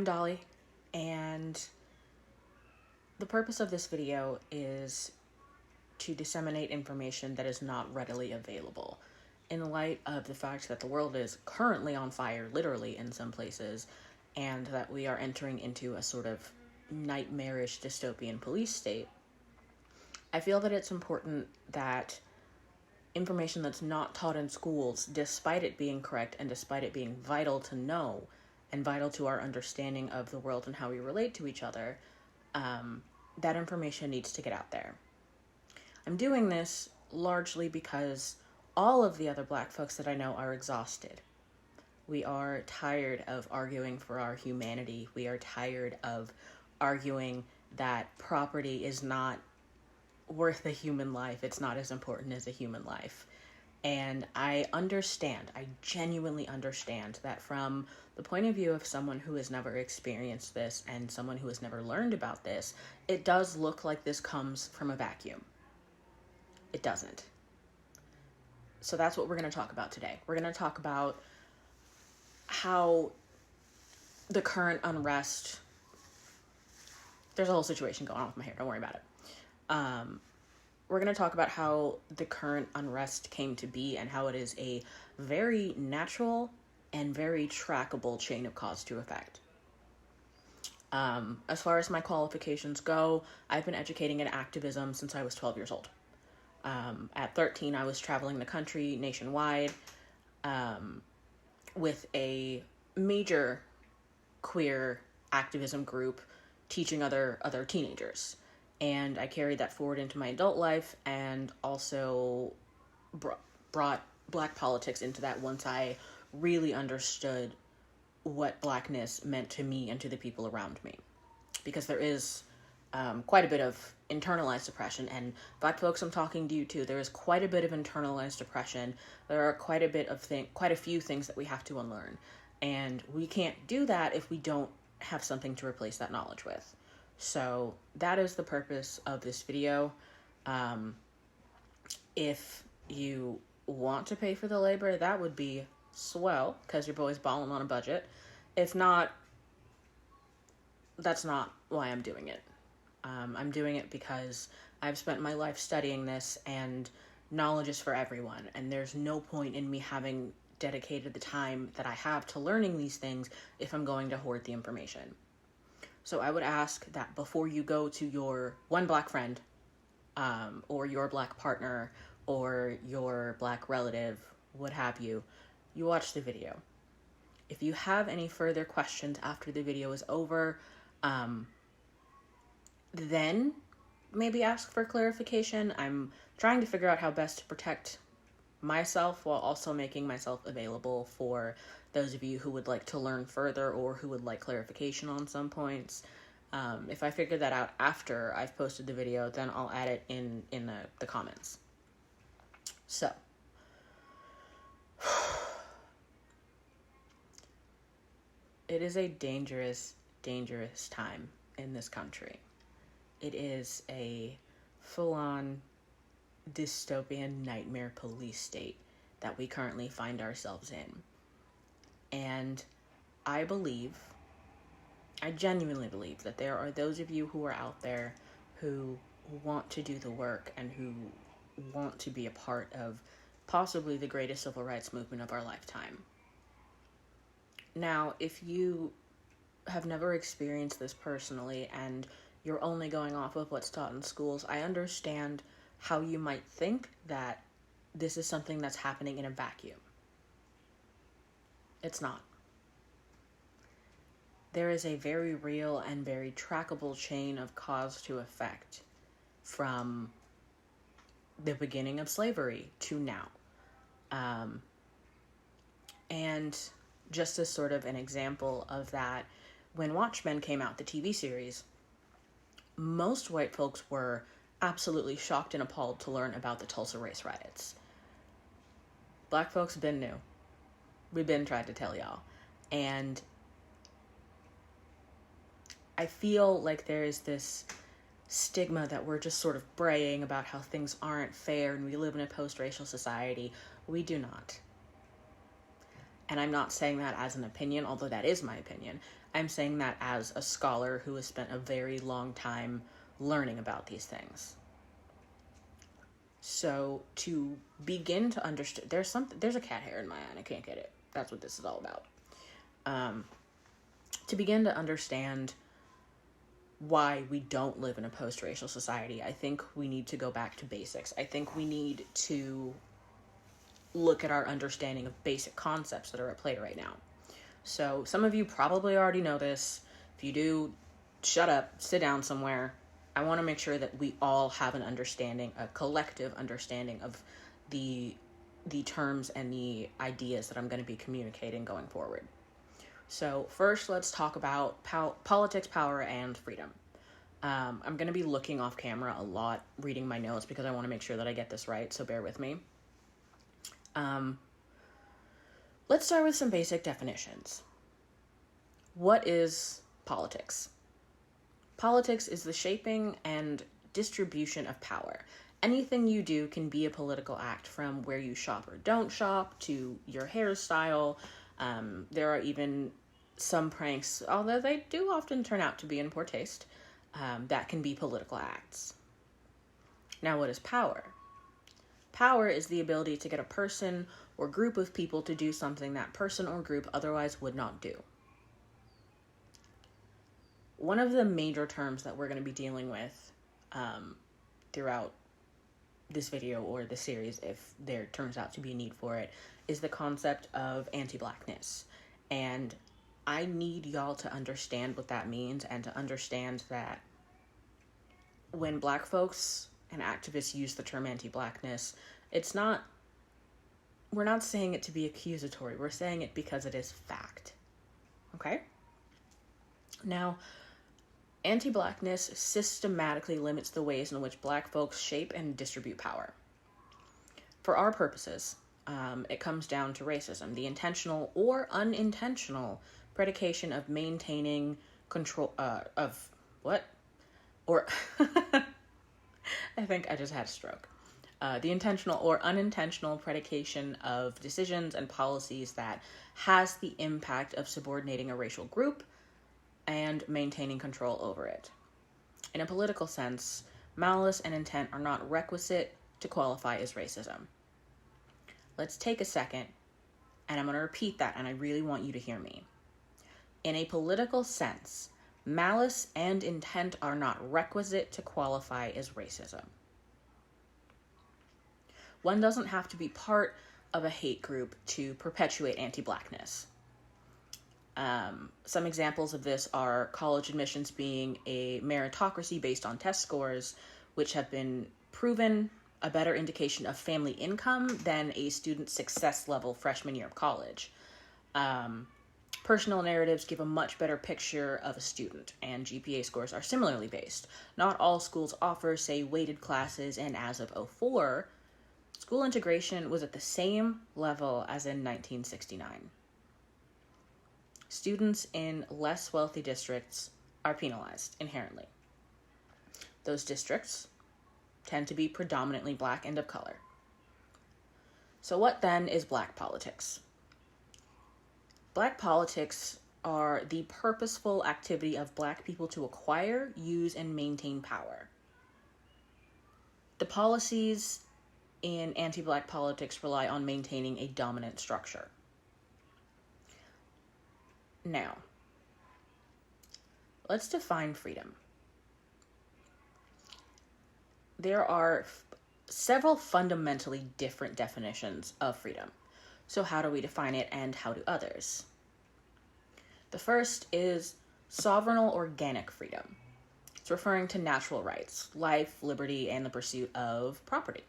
I'm Dolly, and the purpose of this video is to disseminate information that is not readily available. In light of the fact that the world is currently on fire, literally in some places, and that we are entering into a sort of nightmarish dystopian police state, I feel that it's important that information that's not taught in schools, despite it being correct and despite it being vital to know and vital to our understanding of the world and how we relate to each other, that information needs to get out there. I'm doing this largely because all of the other Black folks that I know are exhausted. We are tired of arguing for our humanity. We are tired of arguing that property is not worth a human life. It's not as important as a human life. And I genuinely understand that from the point of view of someone who has never experienced this and someone who has never learned about this, it does look like this comes from a vacuum. It doesn't. So that's what we're going to talk about today. We're going to talk about how the current unrest, there's a whole situation going on with my hair, don't worry about it. We're going to talk about how the current unrest came to be and how it is a very natural and very trackable chain of cause to effect. As far as my qualifications go, I've been educating in activism since I was 12 years old. At 13, I was traveling the country nationwide with a major queer activism group teaching other teenagers. And I carried that forward into my adult life and also brought Black politics into that once I really understood what Blackness meant to me and to the people around me. Because there is quite a bit of internalized oppression, and Black folks, I'm talking to you too. There is quite a bit of internalized oppression. There are quite a few things that we have to unlearn. And we can't do that if we don't have something to replace that knowledge with. So that is the purpose of this video. If you want to pay for the labor, that would be swell, because your boy's balling on a budget. If not, that's not why I'm doing it. I'm doing it because I've spent my life studying this, and knowledge is for everyone, and there's no point in me having dedicated the time that I have to learning these things if I'm going to hoard the information. So I would ask that before you go to your one Black friend, or your Black partner, or your Black relative, what have you, you watch the video. If you have any further questions after the video is over, then maybe ask for clarification. I'm trying to figure out how best to protect myself while also making myself available for those of you who would like to learn further or who would like clarification on some points. If I figure that out after I've posted the video, then I'll add it in the comments. So, it is a dangerous, dangerous time in this country. It is a full-on dystopian nightmare police state that we currently find ourselves in. And I genuinely believe that there are those of you who are out there who want to do the work and who want to be a part of possibly the greatest civil rights movement of our lifetime. Now, if you have never experienced this personally and you're only going off of what's taught in schools, I understand how you might think that this is something that's happening in a vacuum. It's not. There is a very real and very trackable chain of cause to effect from the beginning of slavery to now. And just as sort of an example of that, when Watchmen came out, the TV series, most white folks were absolutely shocked and appalled to learn about the Tulsa race riots. Black folks been new. We've been trying to tell y'all. And I feel like there is this stigma that we're just sort of braying about how things aren't fair and we live in a post-racial society. We do not. And I'm not saying that as an opinion, although that is my opinion. I'm saying that as a scholar who has spent a very long time learning about these things. So to begin to understand, there's a cat hair in my eye and I can't get it. That's what this is all about. To begin to understand why we don't live in a post-racial society, I think we need to go back to basics. I think we need to look at our understanding of basic concepts that are at play right now. So some of you probably already know this. If you do, shut up, sit down somewhere. I want to make sure that we all have an understanding, a collective understanding of the terms and the ideas that I'm going to be communicating going forward. So first, let's talk about politics, power, and freedom. I'm going to be looking off camera a lot, reading my notes, because I want to make sure that I get this right, so bear with me. Let's start with some basic definitions. What is politics? Politics is the shaping and distribution of power. Anything you do can be a political act, from where you shop or don't shop to your hairstyle. There are even some pranks, although they do often turn out to be in poor taste, that can be political acts. Now, what is power? Power is the ability to get a person or group of people to do something that person or group otherwise would not do. One of the major terms that we're going to be dealing with throughout this video or the series, if there turns out to be a need for it, is the concept of anti-Blackness. And I need y'all to understand what that means, and to understand that when Black folks and activists use the term anti-Blackness, we're not saying it to be accusatory. We're saying it because it is fact. Okay? Now, anti-Blackness systematically limits the ways in which Black folks shape and distribute power. For our purposes, it comes down to racism, the intentional or unintentional predication of maintaining control I think I just had a stroke. The intentional or unintentional predication of decisions and policies that has the impact of subordinating a racial group and maintaining control over it. In a political sense, malice and intent are not requisite to qualify as racism. Let's take a second, and I'm going to repeat that, and I really want you to hear me. In a political sense, malice and intent are not requisite to qualify as racism. One doesn't have to be part of a hate group to perpetuate anti-Blackness. Some examples of this are college admissions being a meritocracy based on test scores, which have been proven a better indication of family income than a student's success level freshman year of college. Personal narratives give a much better picture of a student, and GPA scores are similarly based. Not all schools offer, say, weighted classes, and as of 2004, school integration was at the same level as in 1969. Students in less wealthy districts are penalized inherently. Those districts tend to be predominantly Black and of color. So what then is Black politics? Black politics are the purposeful activity of Black people to acquire, use, and maintain power. The policies in anti-Black politics rely on maintaining a dominant structure. Now, let's define freedom. There are several fundamentally different definitions of freedom. So how do we define it, and how do others? The first is sovereign organic freedom. It's referring to natural rights, life, liberty, and the pursuit of property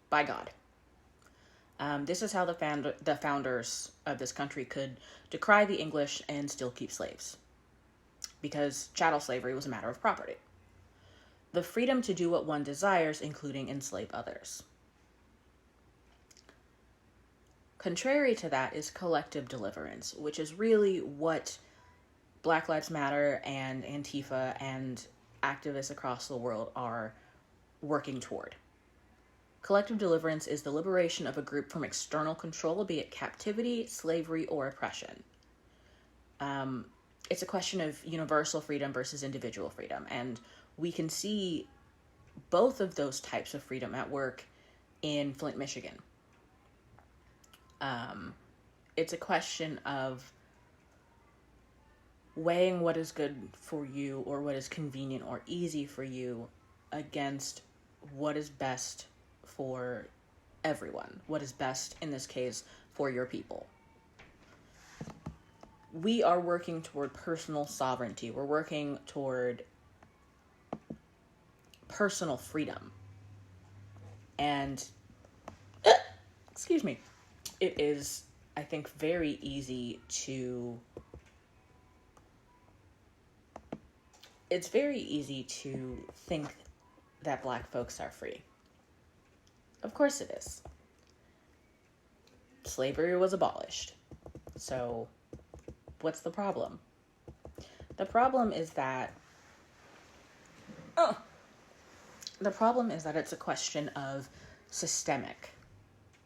by God. This is how the founders of this country could decry the English and still keep slaves, because chattel slavery was a matter of property. The freedom to do what one desires, including enslave others. Contrary to that is collective deliverance, which is really what Black Lives Matter and Antifa and activists across the world are working toward. Collective deliverance is the liberation of a group from external control, be it captivity, slavery, or oppression. It's a question of universal freedom versus individual freedom. And we can see both of those types of freedom at work in Flint, Michigan. It's a question of weighing what is good for you or what is convenient or easy for you against what is best for everyone. What is best, in this case, for your people. We are working toward personal sovereignty. We're working toward personal freedom. And, excuse me, it is, I think, very easy to... It's very easy to think that Black folks are free. Of course it is. Slavery was abolished. So, what's the problem? The problem is that it's a question of systemic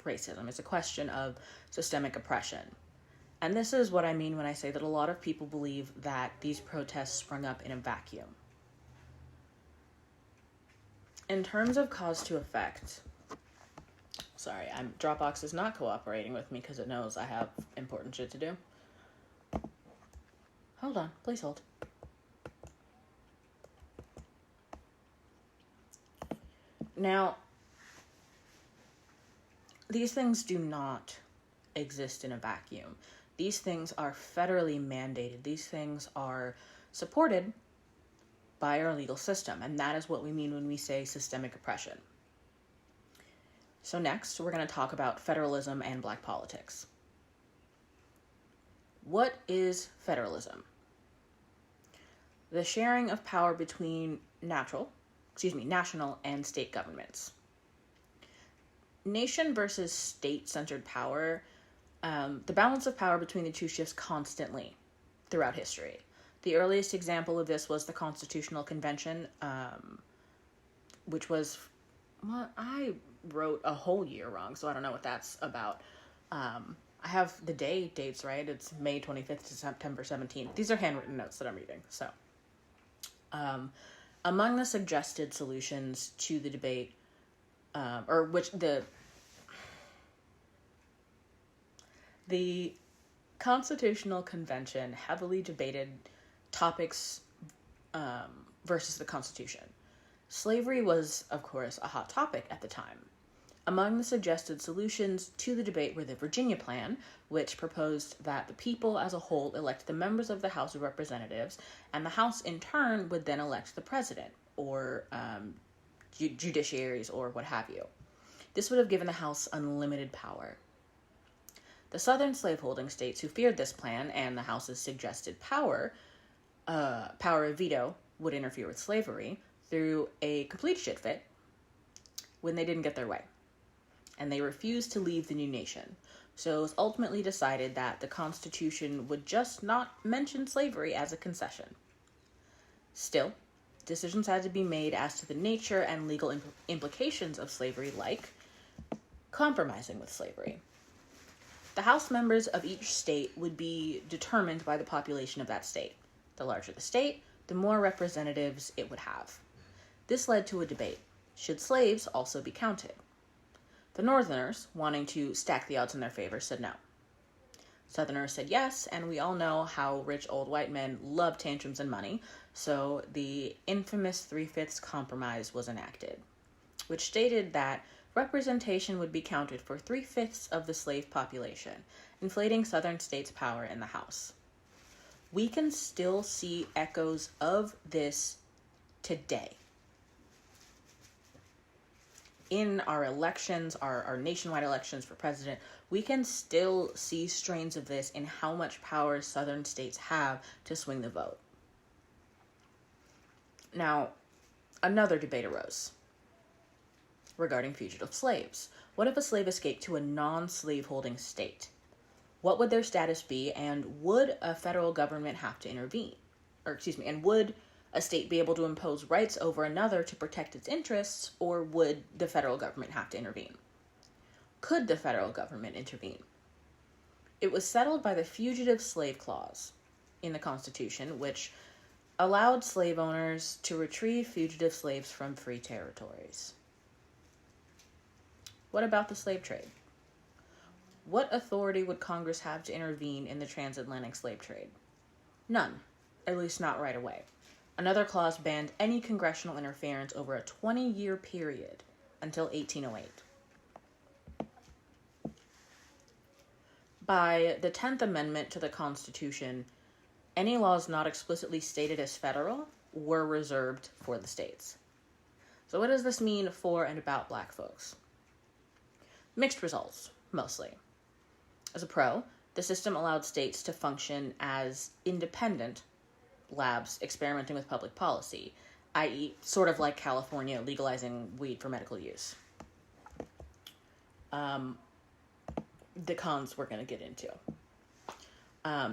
racism. It's a question of systemic oppression. And this is what I mean when I say that a lot of people believe that these protests sprung up in a vacuum. In terms of cause to effect, Dropbox is not cooperating with me because it knows I have important shit to do. Hold on, please hold. Now, these things do not exist in a vacuum. These things are federally mandated. These things are supported by our legal system, and that is what we mean when we say systemic oppression. So next, we're going to talk about federalism and Black politics. What is federalism? The sharing of power between national and state governments. Nation versus state-centered power, the balance of power between the two shifts constantly throughout history. The earliest example of this was the Constitutional Convention, which was, I wrote a whole year wrong, so I don't know what that's about. I have the dates right. It's May 25th to September 17th. These are handwritten notes that I'm reading. So, among the suggested solutions to the debate, the Constitutional Convention heavily debated topics versus the Constitution. Slavery was, of course, a hot topic at the time. Among the suggested solutions to the debate were the Virginia Plan, which proposed that the people as a whole elect the members of the House of Representatives, and the House in turn would then elect the president, or judiciaries, or what have you. This would have given the House unlimited power. The southern slaveholding states who feared this plan and the House's suggested power of veto would interfere with slavery, threw a complete shit fit when they didn't get their way. And they refused to leave the new nation. So it was ultimately decided that the Constitution would just not mention slavery as a concession. Still, decisions had to be made as to the nature and legal implications of slavery, like compromising with slavery. The House members of each state would be determined by the population of that state. The larger the state, the more representatives it would have. This led to a debate. Should slaves also be counted? The Northerners, wanting to stack the odds in their favor, said no. Southerners said yes, and we all know how rich old white men love tantrums and money, so the infamous 3/5 compromise was enacted, which stated that representation would be counted for 3/5 of the slave population, inflating Southern states' power in the House. We can still see echoes of this today. In our elections, our nationwide elections for president, we can still see strains of this in how much power Southern states have to swing the vote. Now, another debate arose regarding fugitive slaves. What if a slave escaped to a non-slaveholding state? What would their status be, and would a federal government have to intervene? And would a state be able to impose rights over another to protect its interests, or would the federal government have to intervene? Could the federal government intervene? It was settled by the Fugitive Slave Clause in the Constitution, which allowed slave owners to retrieve fugitive slaves from free territories. What about the slave trade? What authority would Congress have to intervene in the transatlantic slave trade? None, at least not right away. Another clause banned any congressional interference over a 20-year period until 1808. By the 10th Amendment to the Constitution, any laws not explicitly stated as federal were reserved for the states. So what does this mean for and about Black folks? Mixed results, mostly. As a pro, the system allowed states to function as independent labs experimenting with public policy, i.e., sort of like California legalizing weed for medical use. The cons we're going to get into.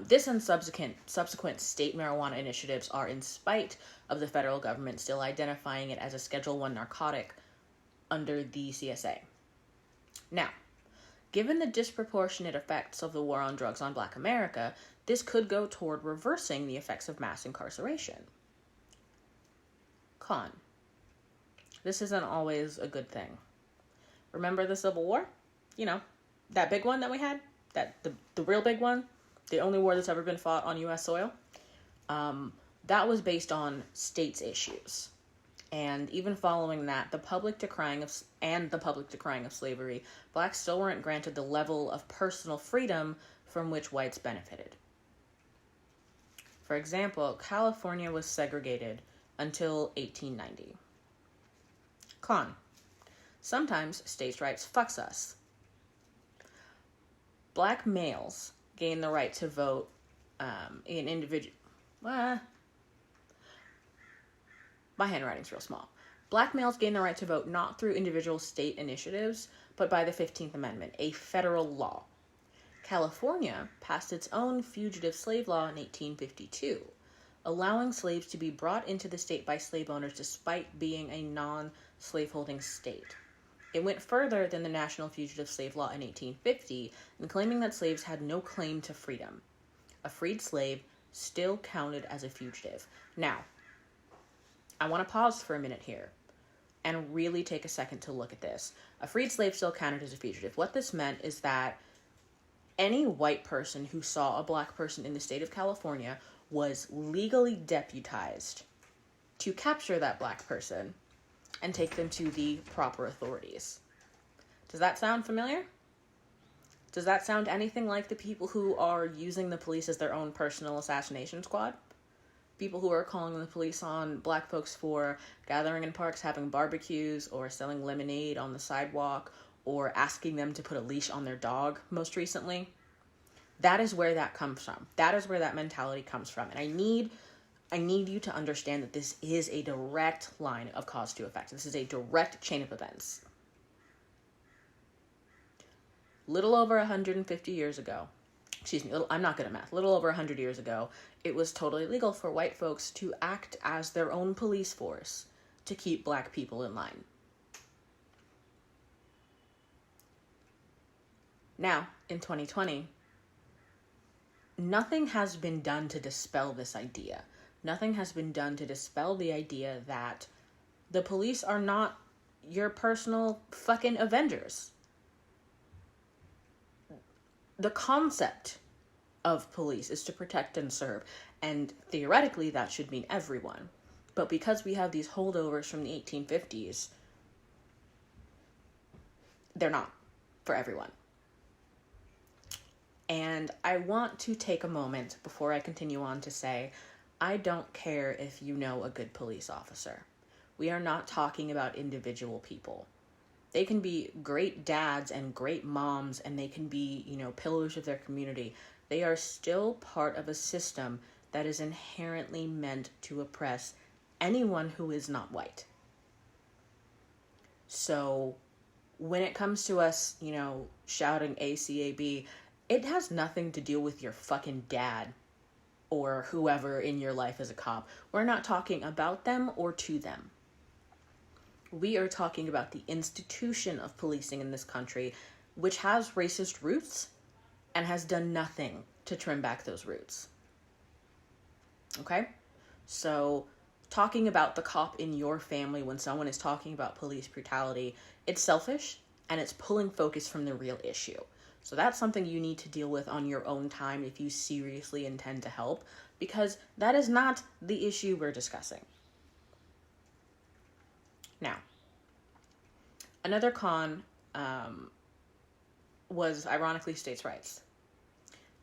This and subsequent state marijuana initiatives are in spite of the federal government still identifying it as a Schedule I narcotic under the CSA. Now, given the disproportionate effects of the war on drugs on Black America, this could go toward reversing the effects of mass incarceration. Con. This isn't always a good thing. Remember the Civil War? You know, that big one that we had? The real big one? The only war that's ever been fought on U.S. soil? That was based on states' issues. And even following that, the public decrying of slavery, Blacks still weren't granted the level of personal freedom from which whites benefited. For example, California was segregated until 1890. Con. Sometimes states' rights fucks us. Black males gain the right to vote in individual... My handwriting's real small. Black males gain the right to vote not through individual state initiatives, but by the 15th Amendment, a federal law. California passed its own fugitive slave law in 1852, allowing slaves to be brought into the state by slave owners despite being a non-slaveholding state. It went further than the National Fugitive Slave Law in 1850 in claiming that slaves had no claim to freedom. A freed slave still counted as a fugitive. Now, I want to pause for a minute here and really take a second to look at this. A freed slave still counted as a fugitive. What this meant is that any white person who saw a Black person in the state of California was legally deputized to capture that Black person and take them to the proper authorities. Does that sound familiar? Does that sound anything like the people who are using the police as their own personal assassination squad? People who are calling the police on Black folks for gathering in parks, having barbecues, or selling lemonade on the sidewalk, or asking them to put a leash on their dog most recently. That is where that comes from. That is where that mentality comes from. And I need you to understand that this is a direct line of cause to effect. This is a direct chain of events. Little over 150 years ago, I'm not good at math. Little over 100 years ago, it was totally legal for white folks to act as their own police force to keep Black people in line. Now, in 2020, nothing has been done to dispel this idea. Nothing has been done to dispel the idea that the police are not your personal fucking Avengers. The concept of police is to protect and serve, and theoretically that should mean everyone. But because we have these holdovers from the 1850s, they're not for everyone. And I want to take a moment before I continue on to say, I don't care if you know a good police officer. We are not talking about individual people. They can be great dads and great moms, and they can be, pillars of their community. They are still part of a system that is inherently meant to oppress anyone who is not white. So when it comes to us, shouting ACAB, it has nothing to do with your fucking dad or whoever in your life is a cop. We're not talking about them or to them. We are talking about the institution of policing in this country, which has racist roots and has done nothing to trim back those roots. Okay? So, talking about the cop in your family when someone is talking about police brutality, it's selfish and it's pulling focus from the real issue. So that's something you need to deal with on your own time if you seriously intend to help, because that is not the issue we're discussing. Now, another con was, ironically, states' rights.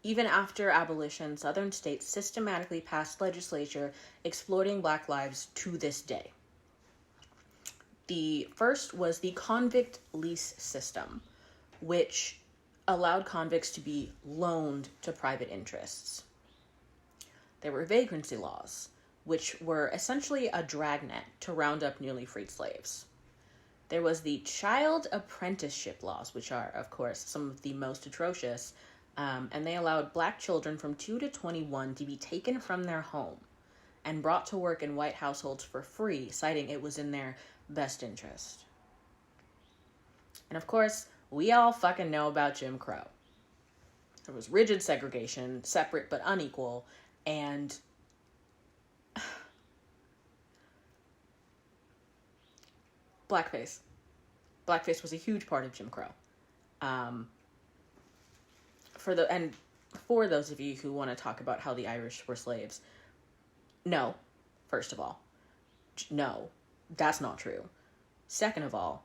Even after abolition, Southern states systematically passed legislation exploiting Black lives to this day. The first was the convict lease system, which allowed convicts to be loaned to private interests. There were vagrancy laws, which were essentially a dragnet to round up newly freed slaves. There was the child apprenticeship laws, which are, of course, some of the most atrocious, and they allowed Black children from 2 to 21 to be taken from their home and brought to work in white households for free, citing it was in their best interest. And of course, we all fucking know about Jim Crow. There was rigid segregation, separate but unequal, and blackface. Blackface was a huge part of Jim Crow. For those of you who want to talk about how the Irish were slaves, no, first of all, no, that's not true. Second of all,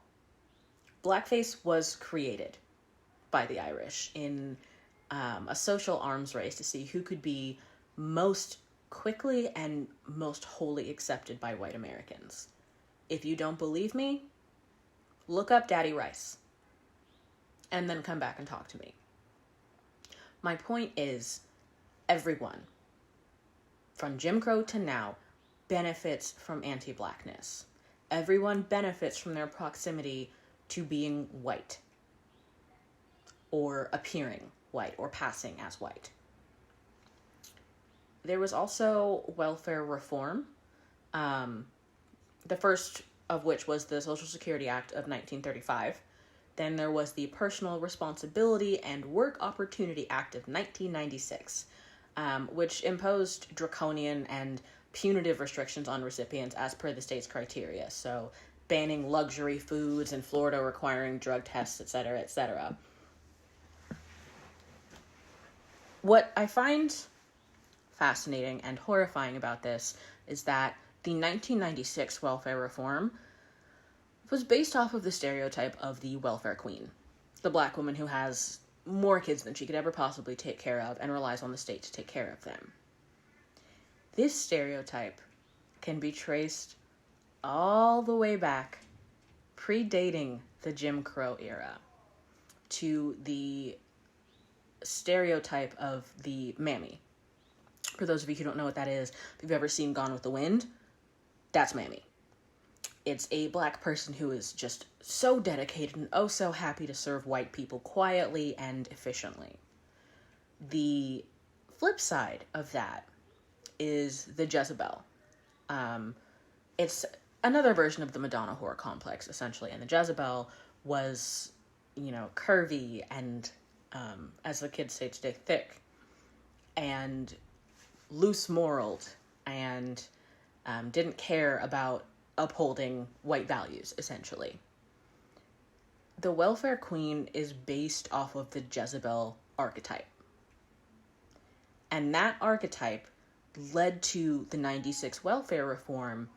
blackface was created by the Irish in a social arms race to see who could be most quickly and most wholly accepted by white Americans. If you don't believe me, look up Daddy Rice and then come back and talk to me. My point is, everyone, from Jim Crow to now, benefits from anti-blackness. Everyone benefits from their proximity to being white, or appearing white, or passing as white. There was also welfare reform, the first of which was the Social Security Act of 1935. Then there was the Personal Responsibility and Work Opportunity Act of 1996, which imposed draconian and punitive restrictions on recipients as per the state's criteria. So banning luxury foods, in Florida requiring drug tests, etc., etc. What I find fascinating and horrifying about this is that the 1996 welfare reform was based off of the stereotype of the welfare queen, the Black woman who has more kids than she could ever possibly take care of and relies on the state to take care of them. This stereotype can be traced all the way back, predating the Jim Crow era, to the stereotype of the mammy. For those of you who don't know what that is, if you've ever seen Gone with the Wind, that's mammy. It's a Black person who is just so dedicated and oh so happy to serve white people quietly and efficiently. The flip side of that is the Jezebel. It's another version of the Madonna whore complex, essentially. And the Jezebel was, curvy and, as the kids say today, thick and loose-moraled and didn't care about upholding white values, essentially. The welfare queen is based off of the Jezebel archetype. And that archetype led to the 96 welfare reform,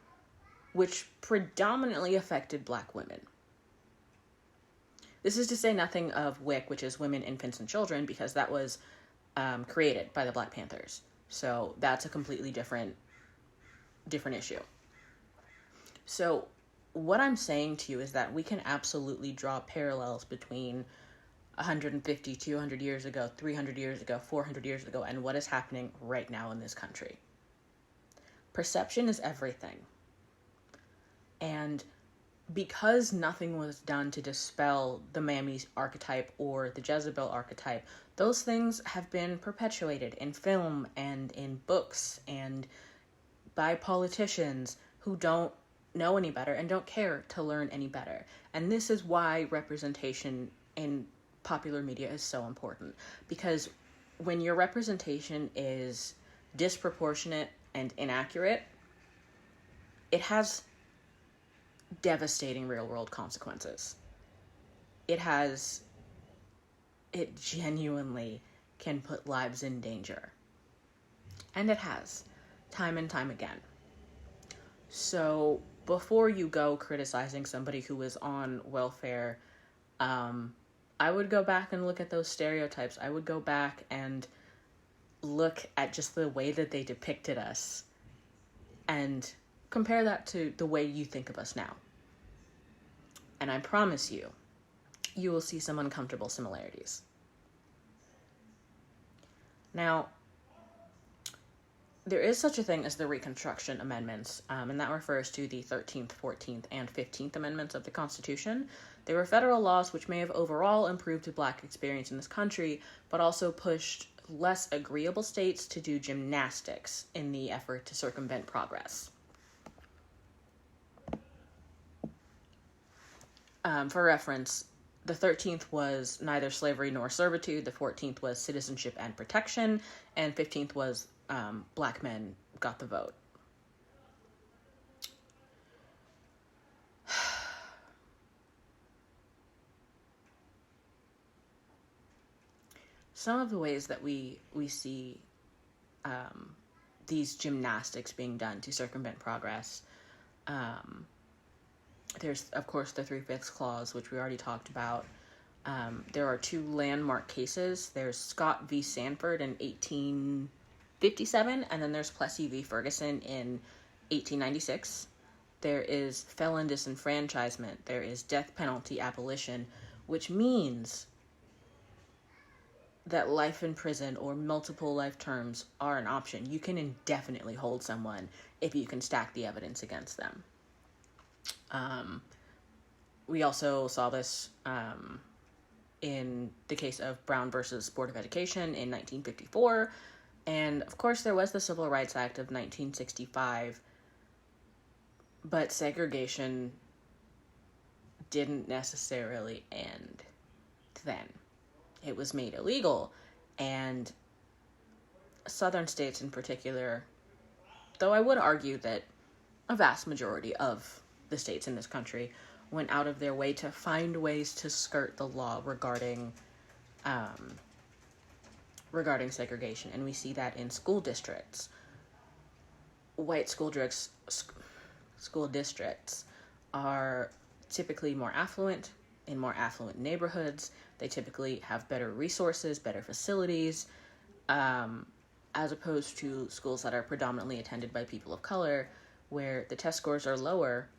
which predominantly affected Black women. This is to say nothing of WIC, which is Women, Infants, and Children, because that was created by the Black Panthers. So that's a completely different issue. So what I'm saying to you is that we can absolutely draw parallels between 150, 200 years ago, 300 years ago, 400 years ago, and what is happening right now in this country. Perception is everything. And because nothing was done to dispel the Mammy archetype or the Jezebel archetype, those things have been perpetuated in film and in books and by politicians who don't know any better and don't care to learn any better. And this is why representation in popular media is so important. Because when your representation is disproportionate and inaccurate, it has devastating real-world consequences. It genuinely can put lives in danger. And it has, time and time again. So before you go criticizing somebody who is on welfare, I would go back and look at those stereotypes. I would go back and look at just the way that they depicted us and compare that to the way you think of us now. And I promise you, you will see some uncomfortable similarities. Now, there is such a thing as the Reconstruction Amendments, and that refers to the 13th, 14th, and 15th Amendments of the Constitution. They were federal laws which may have overall improved the Black experience in this country, but also pushed less agreeable states to do gymnastics in the effort to circumvent progress. For reference, the 13th was neither slavery nor servitude, the 14th was citizenship and protection, and 15th was Black men got the vote. Some of the ways that we see these gymnastics being done to circumvent progress, there's, of course, the 3/5 clause, which we already talked about. There are two landmark cases. There's Scott v. Sanford in 1857, and then there's Plessy v. Ferguson in 1896. There is felon disenfranchisement. There is death penalty abolition, which means that life in prison or multiple life terms are an option. You can indefinitely hold someone if you can stack the evidence against them. We also saw this in the case of Brown versus Board of Education in 1954. And of course, there was the Civil Rights Act of 1965, but segregation didn't necessarily end then. It was made illegal, and southern states in particular, though I would argue that a vast majority of the states in this country went out of their way to find ways to skirt the law regarding segregation, and we see that in school districts. White school districts are typically more affluent, in more affluent neighborhoods. They typically have better resources, better facilities, as opposed to schools that are predominantly attended by people of color, where the test scores are lower,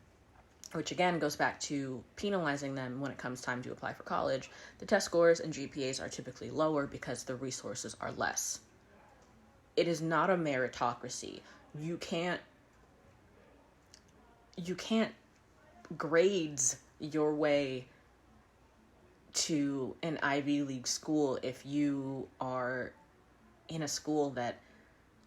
which again goes back to penalizing them when it comes time to apply for college. The test scores and GPAs are typically lower because the resources are less. It is not a meritocracy. You can't grades your way to an Ivy League school if you are in a school that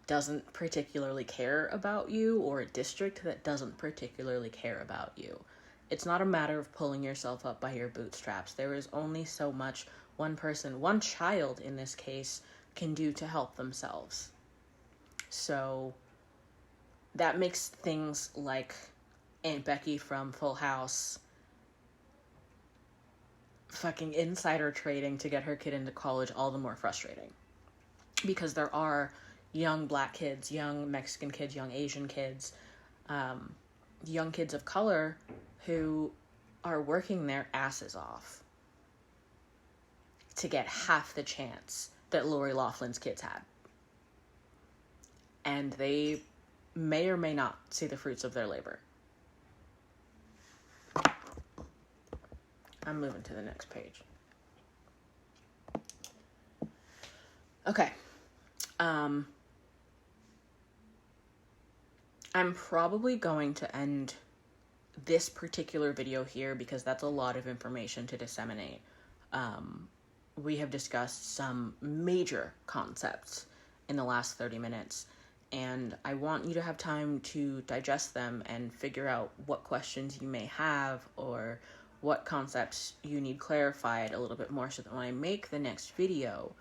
doesn't particularly care about you, or a district that doesn't particularly care about you. It's not a matter of pulling yourself up by your bootstraps. There is only so much one person, one child in this case, can do to help themselves. So that makes things like Aunt Becky from Full House fucking insider trading to get her kid into college all the more frustrating. Because there are young Black kids, young Mexican kids, young Asian kids, young kids of color who are working their asses off to get half the chance that Lori Loughlin's kids had. And they may or may not see the fruits of their labor. I'm moving to the next page. Okay. I'm probably going to end this particular video here, because that's a lot of information to disseminate, we have discussed some major concepts in the last 30 minutes, and I want you to have time to digest them and figure out what questions you may have or what concepts you need clarified a little bit more, so that when I make the next video,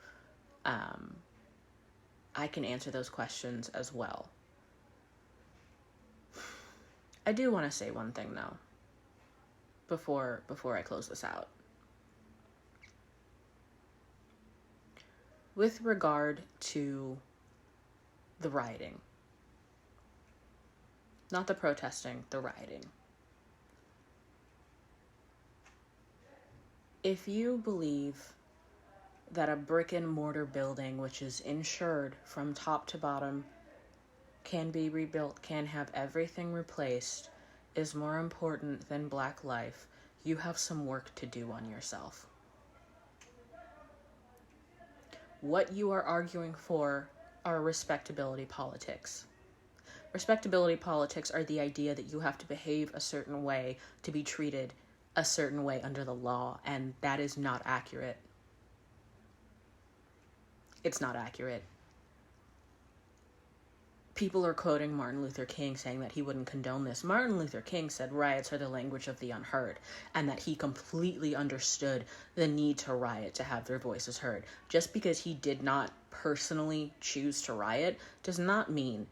I can answer those questions as well. I do want to say one thing though, before I close this out. With regard to the rioting, not the protesting, the rioting. If you believe that a brick and mortar building, which is insured from top to bottom, can be rebuilt, can have everything replaced, is more important than Black life, you have some work to do on yourself. What you are arguing for are respectability politics. Respectability politics are the idea that you have to behave a certain way to be treated a certain way under the law, and that is not accurate. It's not accurate. People are quoting Martin Luther King saying that he wouldn't condone this. Martin Luther King said riots are the language of the unheard, and that he completely understood the need to riot to have their voices heard. Just because he did not personally choose to riot does not mean,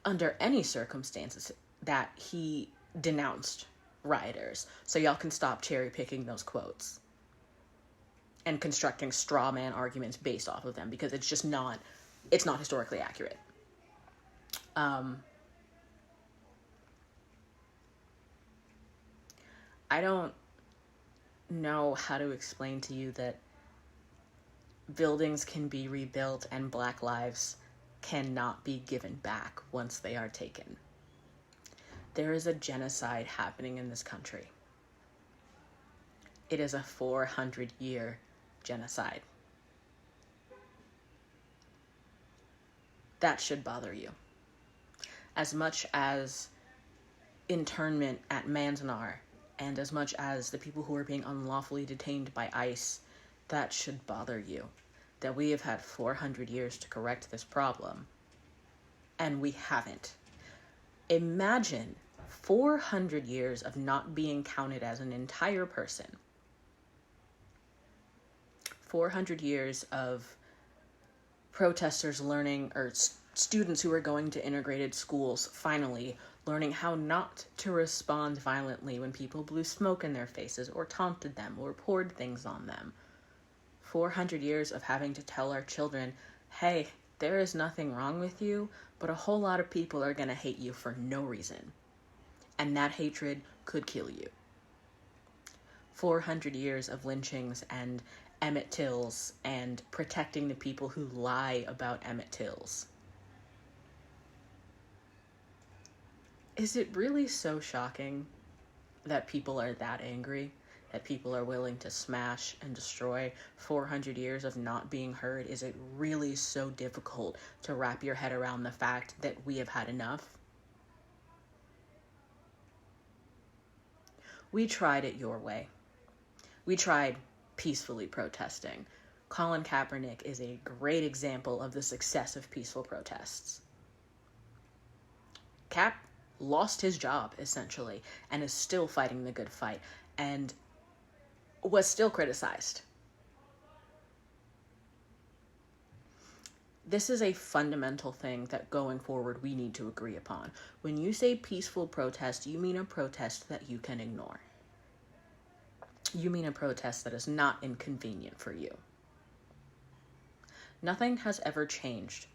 under any circumstances, that he denounced rioters. So y'all can stop cherry picking those quotes and constructing straw man arguments based off of them, because it's not historically accurate. I don't know how to explain to you that buildings can be rebuilt and Black lives cannot be given back once they are taken. There is a genocide happening in this country. It is a 400-year genocide. That should bother you. As much as internment at Manzanar, and as much as the people who are being unlawfully detained by ICE, that should bother you. That we have had 400 years to correct this problem, and we haven't. Imagine 400 years of not being counted as an entire person. 400 years of protesters learning, or students who are going to integrated schools finally learning how not to respond violently when people blew smoke in their faces or taunted them or poured things on them. 400 years of having to tell our children, hey, there is nothing wrong with you, but a whole lot of people are going to hate you for no reason. And that hatred could kill you. 400 years of lynchings and Emmett Tills and protecting the people who lie about Emmett Tills. Is it really so shocking that people are that angry? That people are willing to smash and destroy 400 years of not being heard? Is it really so difficult to wrap your head around the fact that we have had enough? We tried it your way. We tried peacefully protesting. Colin Kaepernick is a great example of the success of peaceful protests. Cap lost his job, essentially, and is still fighting the good fight, and was still criticized. This is a fundamental thing that going forward we need to agree upon. When you say peaceful protest, you mean a protest that you can ignore. You mean a protest that is not inconvenient for you. Nothing has ever changed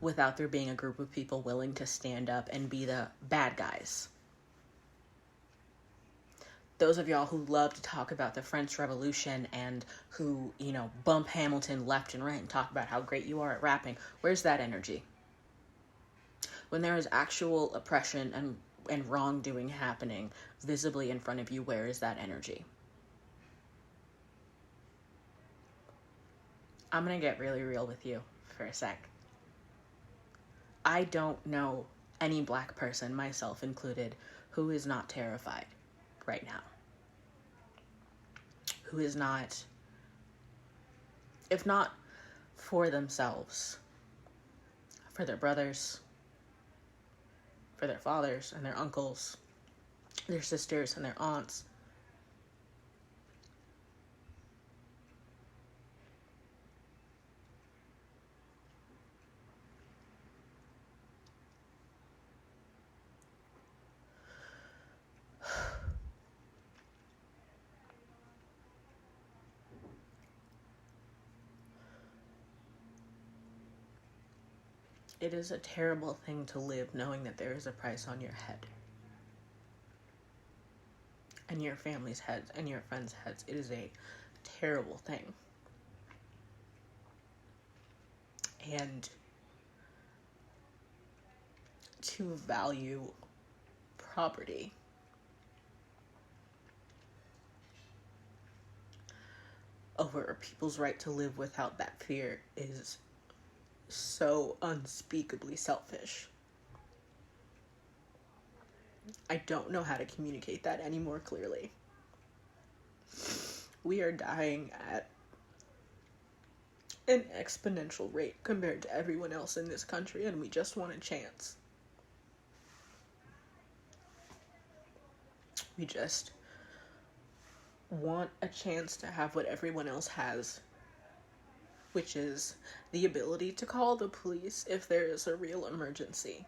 without there being a group of people willing to stand up and be the bad guys. Those of y'all who love to talk about the French Revolution and who, bump Hamilton left and right and talk about how great you are at rapping, where's that energy? When there is actual oppression and wrongdoing happening visibly in front of you, where is that energy? I'm gonna get really real with you for a sec. I don't know any Black person, myself included, who is not terrified right now? Who is not, if not for themselves, for their brothers, for their fathers and their uncles, their sisters and their aunts? It is a terrible thing to live knowing that there is a price on your head. And your family's heads and your friends' heads. It is a terrible thing. And to value property over people's right to live without that fear is so unspeakably selfish. I don't know how to communicate that any more clearly. We are dying at an exponential rate compared to everyone else in this country, and we just want a chance. We just want a chance to have what everyone else has, which is the ability to call the police if there is a real emergency,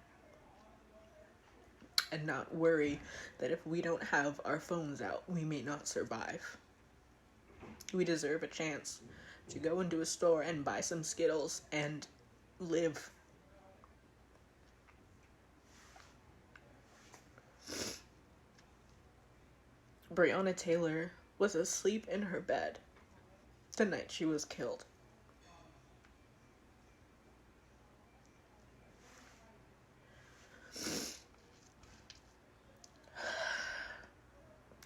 and not worry that if we don't have our phones out, we may not survive. We deserve a chance to go into a store and buy some Skittles and live. Breonna Taylor was asleep in her bed the night she was killed.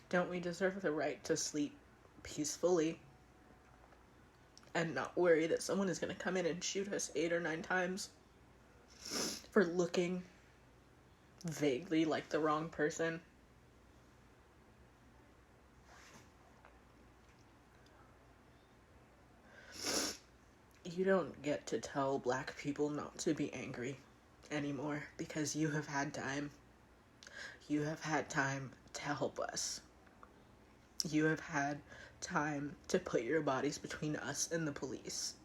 Don't we deserve the right to sleep peacefully and not worry that someone is going to come in and shoot us 8 or 9 times for looking vaguely like the wrong person? You don't get to tell Black people not to be angry anymore because you have had time. You have had time to help us. You have had time to put your bodies between us and the police.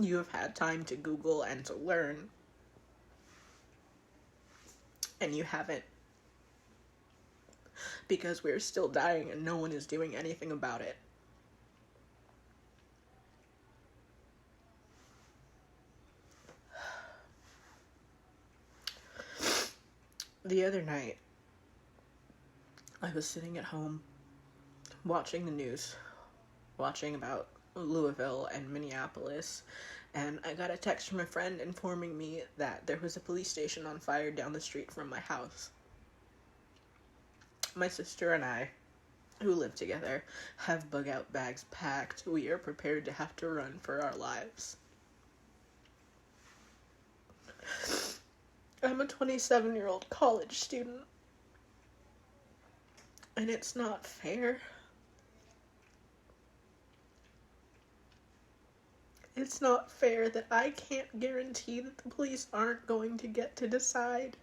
You have had time to Google and to learn. And you haven't. Because we're still dying and no one is doing anything about it. The other night, I was sitting at home watching the news, watching about Louisville and Minneapolis, and I got a text from a friend informing me that there was a police station on fire down the street from my house. My sister and I, who live together, have bug-out bags packed. We are prepared to have to run for our lives. I'm a 27-year-old college student, and it's not fair. It's not fair that I can't guarantee that the police aren't going to get to decide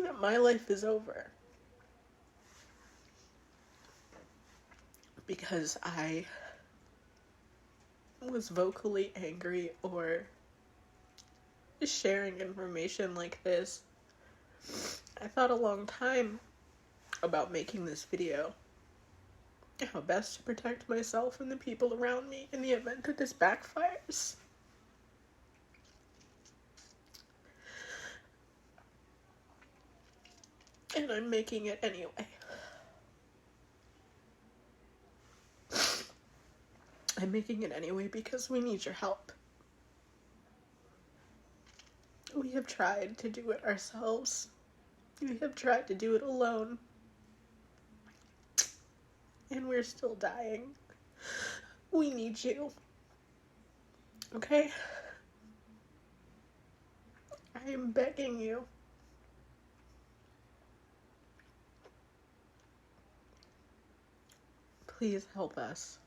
that my life is over. Because I was vocally angry or sharing information like this. I thought a long time about making this video. How best to protect myself and the people around me in the event that this backfires. And I'm making it anyway. I'm making it anyway because we need your help. We have tried to do it ourselves. We have tried to do it alone. And we're still dying. We need you. Okay? I am begging you. Please help us.